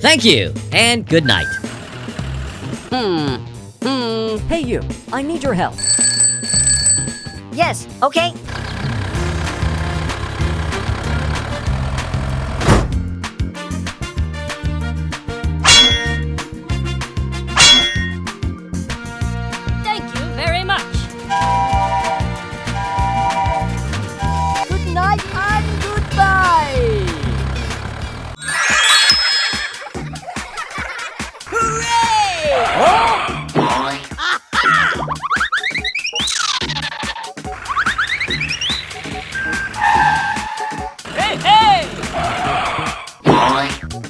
Thank you, and good night. Hey you, I need your help. Yes, okay. Thank you very much. Good night and goodbye. Hey, hey!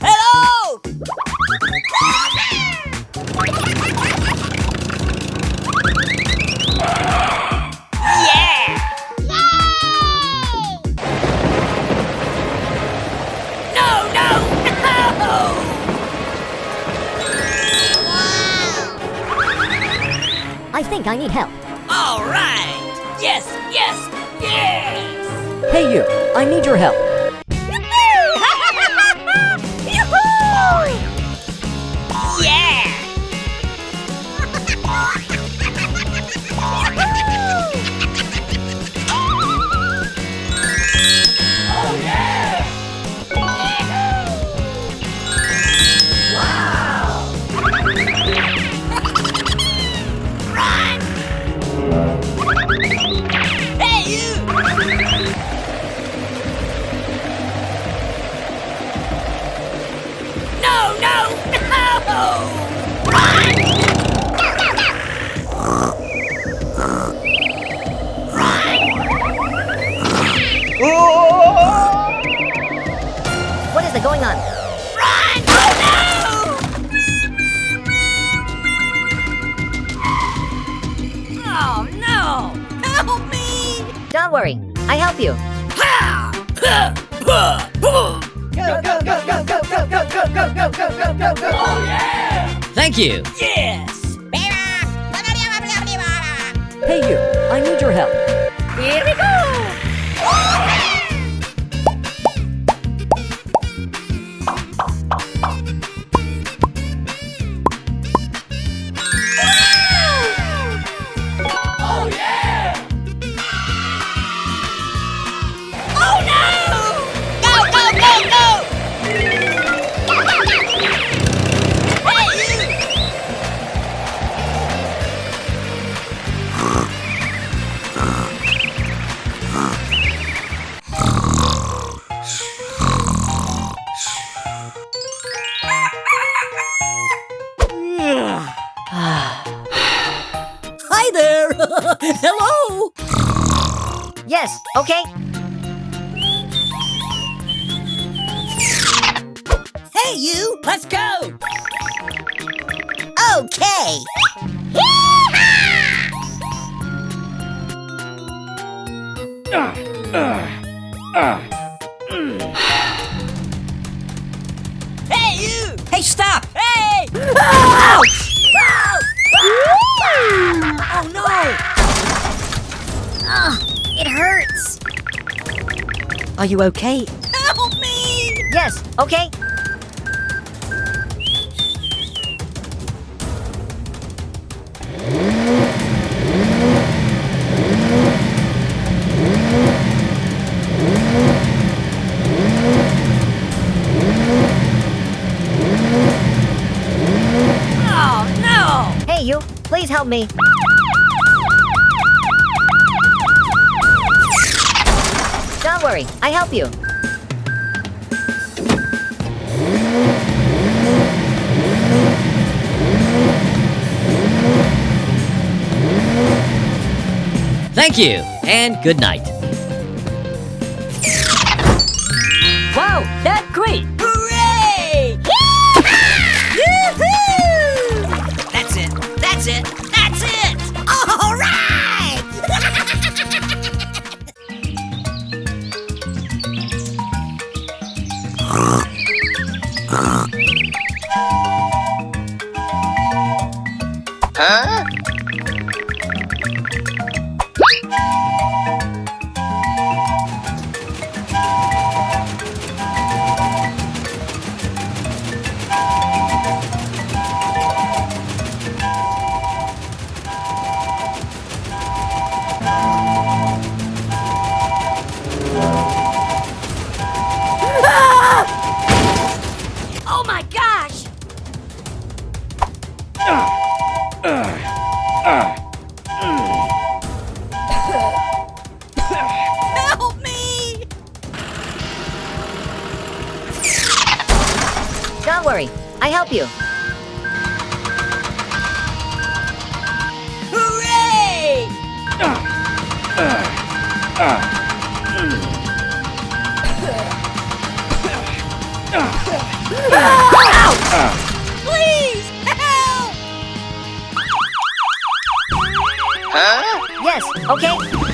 Hello! Yeah! No, no, no! I think I need help. All right! Yes, yes, yes! Hey you, I need your help. Yeah! Oh yeah! Wow! Run! Hey you! No, no, no! What is going on? Run! Oh no! Oh no! Help me! Don't worry, I help you. Ha! Ha! Ha! Ha! Go, go, go, go, go, go, go, go, go, go, go, go, go, go. Oh yeah! Thank you. Yes! Hey you, I need your help. Here we go! Oh yeah! Oh no! Go, go, go, go! Hey you! Hi there. Hello. Yes, okay. Hey you! Let's go! Okay. Hey you! Hey stop! Hey! Ouch! Oh no! It hurts. Are you okay? Help me! Yes, okay. Oh no! Hey you, please help me. Don't worry, I help you. Thank you, and good night. Wow, that's great. Hooray! Yoo-hoo! That's it! That's it! That's it! All right! Help me! Don't worry, I help you. Hooray! Please help! Yes, okay.